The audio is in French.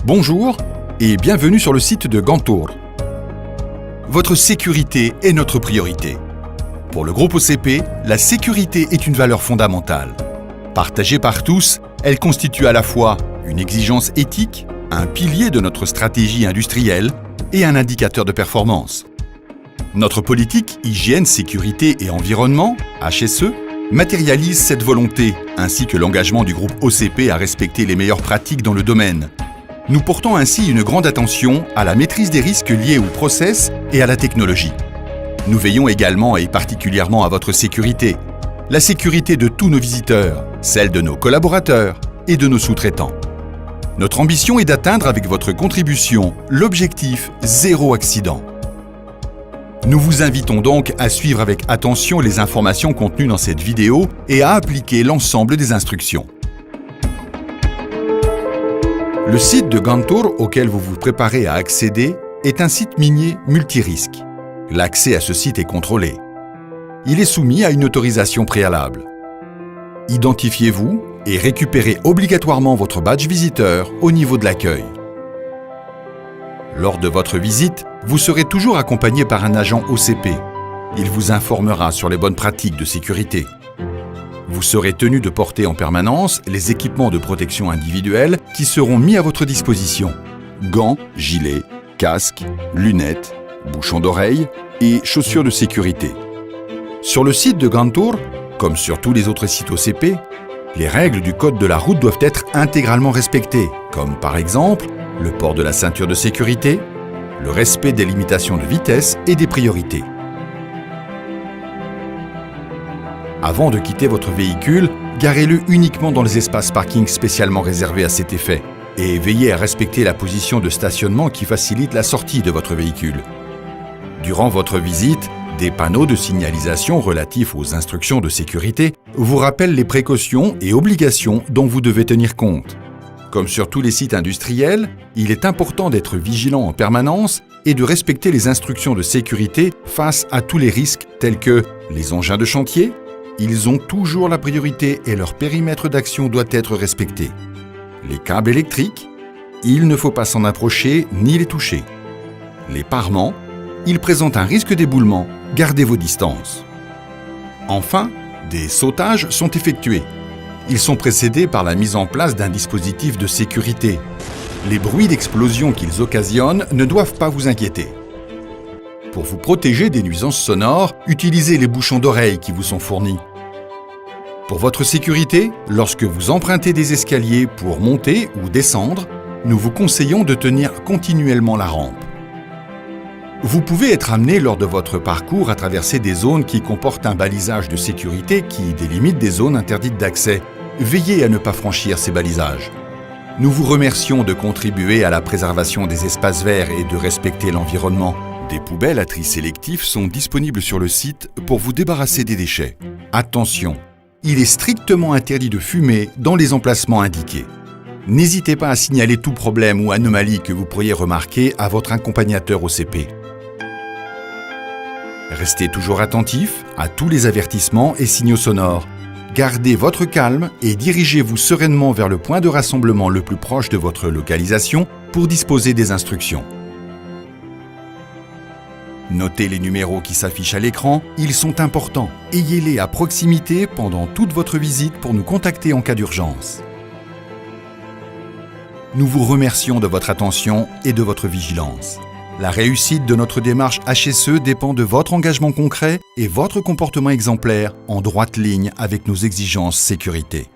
Bonjour et bienvenue sur le site de Gantour. Votre sécurité est notre priorité. Pour le groupe OCP, la sécurité est une valeur fondamentale. Partagée par tous, elle constitue à la fois une exigence éthique, un pilier de notre stratégie industrielle et un indicateur de performance. Notre politique Hygiène, Sécurité et Environnement, HSE, matérialise cette volonté, ainsi que l'engagement du groupe OCP à respecter les meilleures pratiques dans le domaine. Nous portons ainsi une grande attention à la maîtrise des risques liés aux process et à la technologie. Nous veillons également et particulièrement à votre sécurité, la sécurité de tous nos visiteurs, celle de nos collaborateurs et de nos sous-traitants. Notre ambition est d'atteindre avec votre contribution l'objectif zéro accident. Nous vous invitons donc à suivre avec attention les informations contenues dans cette vidéo et à appliquer l'ensemble des instructions. Le site de Gantour auquel vous vous préparez à accéder est un site minier multirisque. L'accès à ce site est contrôlé. Il est soumis à une autorisation préalable. Identifiez-vous et récupérez obligatoirement votre badge visiteur au niveau de l'accueil. Lors de votre visite, vous serez toujours accompagné par un agent OCP. Il vous informera sur les bonnes pratiques de sécurité. Vous serez tenu de porter en permanence les équipements de protection individuelle qui seront mis à votre disposition. Gants, gilets, casques, lunettes, bouchons d'oreilles et chaussures de sécurité. Sur le site de Gantour, comme sur tous les autres sites OCP, les règles du code de la route doivent être intégralement respectées, comme par exemple le port de la ceinture de sécurité, le respect des limitations de vitesse et des priorités. Avant de quitter votre véhicule, garez-le uniquement dans les espaces parking spécialement réservés à cet effet et veillez à respecter la position de stationnement qui facilite la sortie de votre véhicule. Durant votre visite, des panneaux de signalisation relatifs aux instructions de sécurité vous rappellent les précautions et obligations dont vous devez tenir compte. Comme sur tous les sites industriels, il est important d'être vigilant en permanence et de respecter les instructions de sécurité face à tous les risques tels que les engins de chantier. Ils ont toujours la priorité et leur périmètre d'action doit être respecté. Les câbles électriques, il ne faut pas s'en approcher ni les toucher. Les parements, ils présentent un risque d'éboulement, gardez vos distances. Enfin, des sautages sont effectués. Ils sont précédés par la mise en place d'un dispositif de sécurité. Les bruits d'explosion qu'ils occasionnent ne doivent pas vous inquiéter. Pour vous protéger des nuisances sonores, utilisez les bouchons d'oreilles qui vous sont fournis. Pour votre sécurité, lorsque vous empruntez des escaliers pour monter ou descendre, nous vous conseillons de tenir continuellement la rampe. Vous pouvez être amené lors de votre parcours à traverser des zones qui comportent un balisage de sécurité qui délimite des zones interdites d'accès. Veillez à ne pas franchir ces balisages. Nous vous remercions de contribuer à la préservation des espaces verts et de respecter l'environnement. Des poubelles à tri sélectif sont disponibles sur le site pour vous débarrasser des déchets. Attention, il est strictement interdit de fumer dans les emplacements indiqués. N'hésitez pas à signaler tout problème ou anomalie que vous pourriez remarquer à votre accompagnateur OCP. Restez toujours attentif à tous les avertissements et signaux sonores. Gardez votre calme et dirigez-vous sereinement vers le point de rassemblement le plus proche de votre localisation pour disposer des instructions. Notez les numéros qui s'affichent à l'écran, ils sont importants. Ayez-les à proximité pendant toute votre visite pour nous contacter en cas d'urgence. Nous vous remercions de votre attention et de votre vigilance. La réussite de notre démarche HSE dépend de votre engagement concret et votre comportement exemplaire en droite ligne avec nos exigences sécurité.